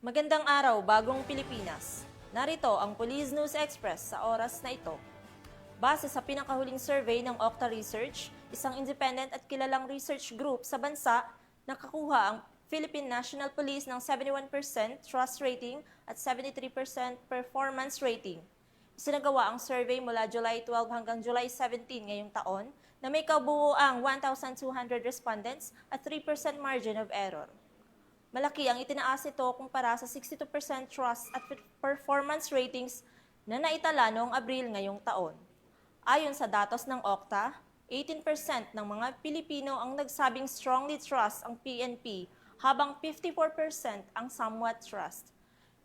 Magandang araw, bagong Pilipinas. Narito ang Police News Express sa oras na ito. Base sa pinakahuling survey ng Okta Research, isang independent at kilalang research group sa bansa, nakakuha ang Philippine National Police ng 71% trust rating at 73% performance rating. Isinagawa ang survey mula July 12 hanggang July 17 ngayong taon na may kabuuang 1,200 respondents at 3% margin of error. Malaki ang itinaas nito kumpara sa 62% trust at performance ratings na naitala noong Abril ngayong taon. Ayon sa datos ng Okta, 18% ng mga Pilipino ang nagsabing strongly trust ang PNP, habang 54% ang somewhat trust.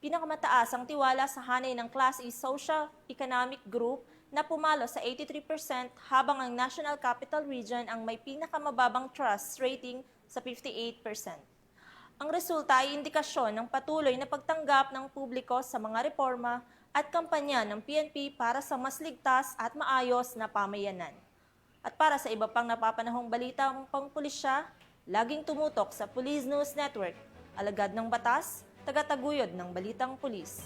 Pinakamataas ang tiwala sa hanay ng Class A Socio-Economic Group na pumalo sa 83%, habang ang National Capital Region ang may pinakamababang trust rating sa 58%. Ang resulta ay indikasyon ng patuloy na pagtanggap ng publiko sa mga reforma at kampanya ng PNP para sa mas ligtas at maayos na pamayanan. At para sa iba pang napapanahong balitang pangpulisya, laging tumutok sa Police News Network, alagad ng batas, tagataguyod ng balitang pulis.